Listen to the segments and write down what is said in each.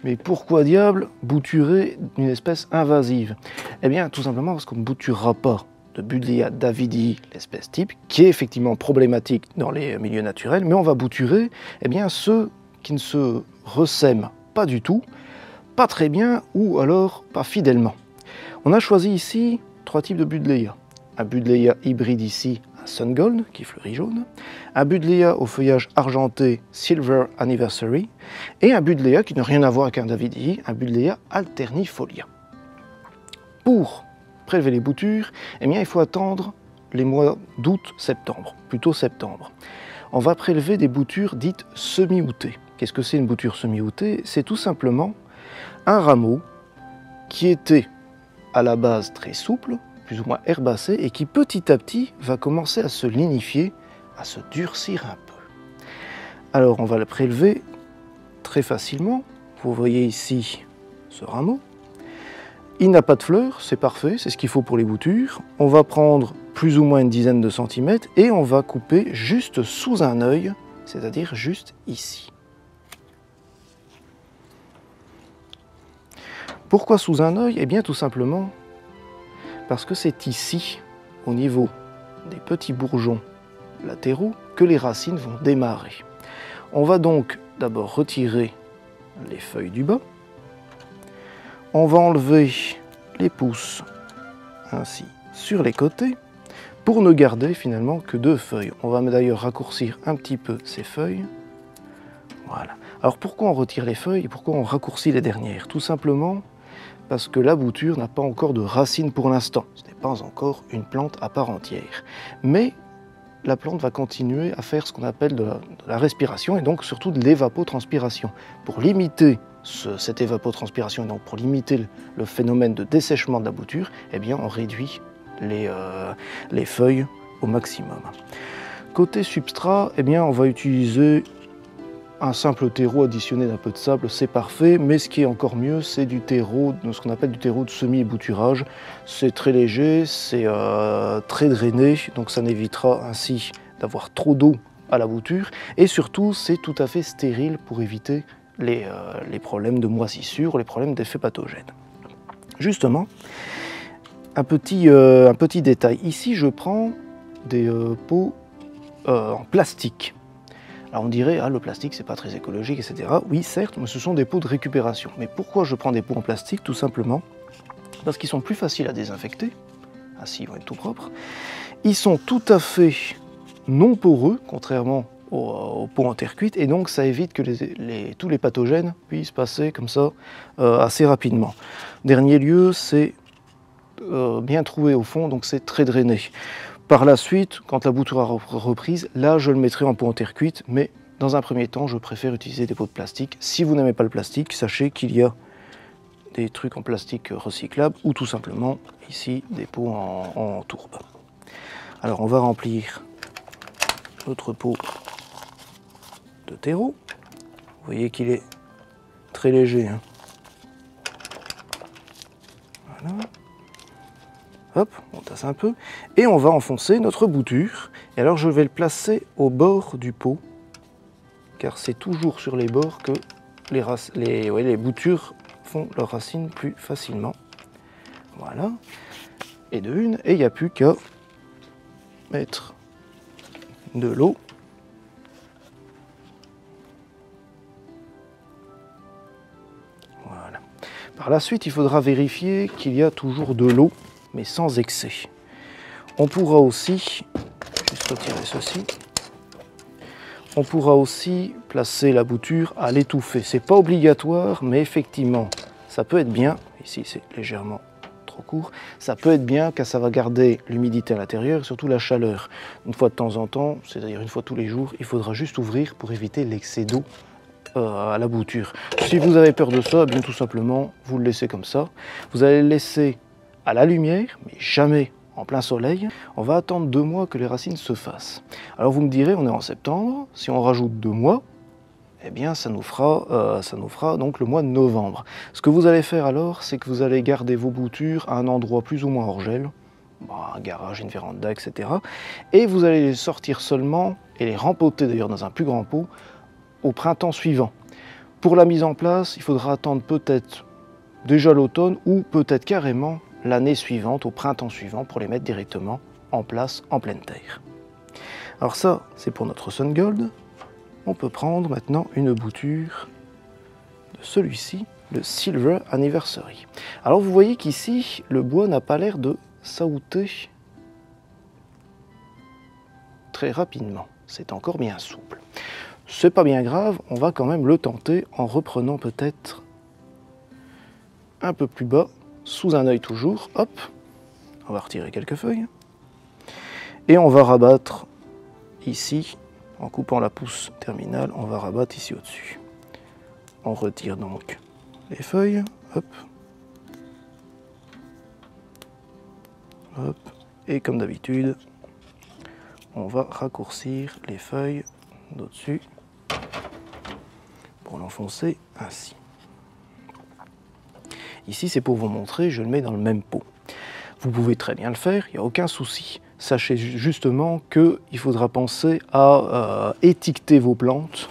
Mais pourquoi diable bouturer une espèce invasive? Eh bien, tout simplement parce qu'on ne bouturera pas de Buddleia davidii, l'espèce type, qui est effectivement problématique dans les milieux naturels, mais on va bouturer eh bien, ceux qui ne se ressèment pas du tout, pas très bien ou alors pas fidèlement. On a choisi ici 3 types de Buddleia. Un Buddleia hybride ici, un Sun Gold, qui fleurit jaune, un Buddleia au feuillage argenté, Silver Anniversary, et un Buddleia qui n'a rien à voir avec un davidii, un Buddleia alternifolia. Pour prélever les boutures, eh bien, il faut attendre les mois d'août-septembre, plutôt septembre. On va prélever des boutures dites semi-outées. Qu'est-ce que c'est une bouture semi-outée? C'est tout simplement un rameau qui était à la base très souple, plus ou moins herbacé, et qui petit à petit va commencer à se lignifier, à se durcir un peu. Alors on va le prélever très facilement. Vous voyez ici ce rameau. Il n'a pas de fleurs, c'est parfait, c'est ce qu'il faut pour les boutures. On va prendre plus ou moins une dizaine de centimètres et on va couper juste sous un œil, c'est-à-dire juste ici. Pourquoi sous un œil? Eh bien tout simplement parce que c'est ici, au niveau des petits bourgeons latéraux, que les racines vont démarrer. On va donc d'abord retirer les feuilles du bas. On va enlever les pousses ainsi sur les côtés pour ne garder finalement que 2 feuilles. On va d'ailleurs raccourcir un petit peu ces feuilles. Voilà. Alors pourquoi on retire les feuilles et pourquoi on raccourcit les dernières? Tout simplement parce que la bouture n'a pas encore de racines pour l'instant. Ce n'est pas encore une plante à part entière. Mais la plante va continuer à faire ce qu'on appelle de la respiration et donc surtout de l'évapotranspiration. Pour limiter cette évapotranspiration et donc pour limiter le phénomène de dessèchement de la bouture, eh bien on réduit les feuilles au maximum. Côté substrat, eh bien on va utiliser un simple terreau additionné d'un peu de sable, c'est parfait, mais ce qui est encore mieux, c'est du terreau, ce qu'on appelle du terreau de semi-bouturage. C'est très léger, c'est très drainé, donc ça n'évitera ainsi d'avoir trop d'eau à la bouture, et surtout c'est tout à fait stérile pour éviter les problèmes de moisissure, les problèmes d'effets pathogènes. Justement, un petit détail, ici je prends des pots en plastique. Alors on dirait, ah, le plastique c'est pas très écologique, etc. Oui certes, mais ce sont des pots de récupération. Mais pourquoi je prends des pots en plastique? Tout simplement parce qu'ils sont plus faciles à désinfecter, ainsi ils vont être tout propres. Ils sont tout à fait non poreux, contrairement aux pots en terre cuite, et donc ça évite que tous les pathogènes puissent passer comme ça assez rapidement. Dernier lieu, c'est bien troué au fond, donc c'est très drainé. Par la suite, quand la bouture a reprise, là je le mettrai en pot en terre cuite, mais dans un premier temps, je préfère utiliser des pots de plastique. Si vous n'aimez pas le plastique, sachez qu'il y a des trucs en plastique recyclables ou tout simplement ici des pots en tourbe. Alors on va remplir notre pot de terreau. Vous voyez qu'il est très léger, hein. Voilà. Hop, on tasse un peu, et on va enfoncer notre bouture. Et alors je vais le placer au bord du pot, car c'est toujours sur les bords que les boutures font leurs racines plus facilement. Voilà, et de une, et il n'y a plus qu'à mettre de l'eau. Voilà. Par la suite, il faudra vérifier qu'il y a toujours de l'eau, mais sans excès. On pourra aussi, juste retirer ceci, on pourra aussi placer la bouture à l'étouffer. C'est pas obligatoire, mais effectivement, ça peut être bien. Ici, c'est légèrement trop court. Ça peut être bien car ça va garder l'humidité à l'intérieur et surtout la chaleur. Une fois de temps en temps, c'est-à-dire une fois tous les jours, il faudra juste ouvrir pour éviter l'excès d'eau à la bouture. Si vous avez peur de ça, bien tout simplement, vous le laissez comme ça. Vous allez le laisser à la lumière, mais jamais en plein soleil. On va attendre 2 mois que les racines se fassent. Alors vous me direz, on est en septembre, si on rajoute 2 mois, eh bien ça nous fera donc le mois de novembre. Ce que vous allez faire alors, c'est que vous allez garder vos boutures à un endroit plus ou moins hors gel, un garage, une véranda, etc. Et vous allez les sortir seulement, et les rempoter d'ailleurs dans un plus grand pot, au printemps suivant. Pour la mise en place, il faudra attendre peut-être déjà l'automne ou peut-être carrément l'année suivante, au printemps suivant, pour les mettre directement en place en pleine terre. Alors ça, c'est pour notre Sun Gold. On peut prendre maintenant une bouture de celui-ci, le Silver Anniversary. Alors vous voyez qu'ici, le bois n'a pas l'air de saouter très rapidement. C'est encore bien souple. C'est pas bien grave, on va quand même le tenter en reprenant peut-être un peu plus bas, sous un œil toujours. Hop, on va retirer quelques feuilles. Et on va rabattre ici, en coupant la pousse terminale, on va rabattre ici au-dessus. On retire donc les feuilles, hop, hop, et comme d'habitude, on va raccourcir les feuilles d'au-dessus pour l'enfoncer ainsi. Ici, c'est pour vous montrer, je le mets dans le même pot. Vous pouvez très bien le faire, il n'y a aucun souci. Sachez justement qu'il faudra penser à étiqueter vos plantes,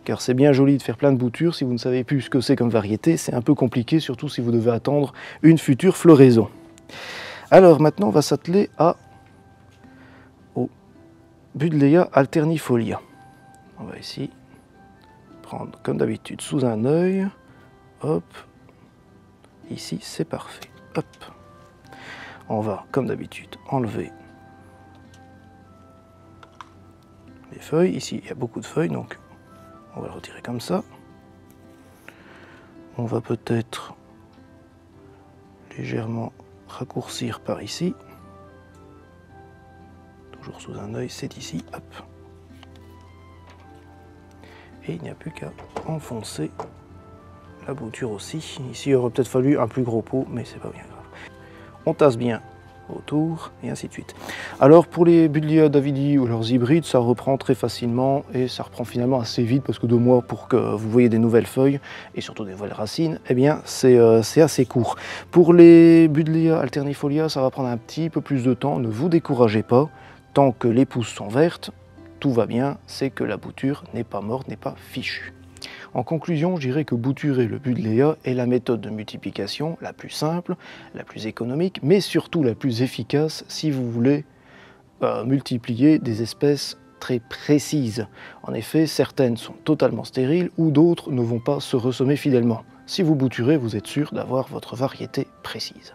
car c'est bien joli de faire plein de boutures. Si vous ne savez plus ce que c'est comme variété, c'est un peu compliqué, surtout si vous devez attendre une future floraison. Alors maintenant, on va s'atteler au Buddleia alternifolia. On va ici prendre comme d'habitude sous un œil, hop, ici c'est parfait, hop. On va comme d'habitude enlever les feuilles. Ici il y a beaucoup de feuilles, donc on va le retirer comme ça. On va peut-être légèrement raccourcir par ici. Toujours sous un œil, c'est ici, hop. Et il n'y a plus qu'à enfoncer la bouture aussi. Ici, il aurait peut-être fallu un plus gros pot, mais c'est pas bien grave. On tasse bien autour, et ainsi de suite. Alors, pour les Buddleia davidi ou leurs hybrides, ça reprend très facilement, et ça reprend finalement assez vite, parce que 2 mois pour que vous voyez des nouvelles feuilles, et surtout des nouvelles racines, eh bien, c'est assez court. Pour les Buddleia alternifolia, ça va prendre un petit peu plus de temps, ne vous découragez pas. Tant que les pousses sont vertes, tout va bien, c'est que la bouture n'est pas morte, n'est pas fichue. En conclusion, je dirais que bouturer le Buddleia est la méthode de multiplication la plus simple, la plus économique, mais surtout la plus efficace si vous voulez multiplier des espèces très précises. En effet, certaines sont totalement stériles ou d'autres ne vont pas se ressemer fidèlement. Si vous bouturez, vous êtes sûr d'avoir votre variété précise.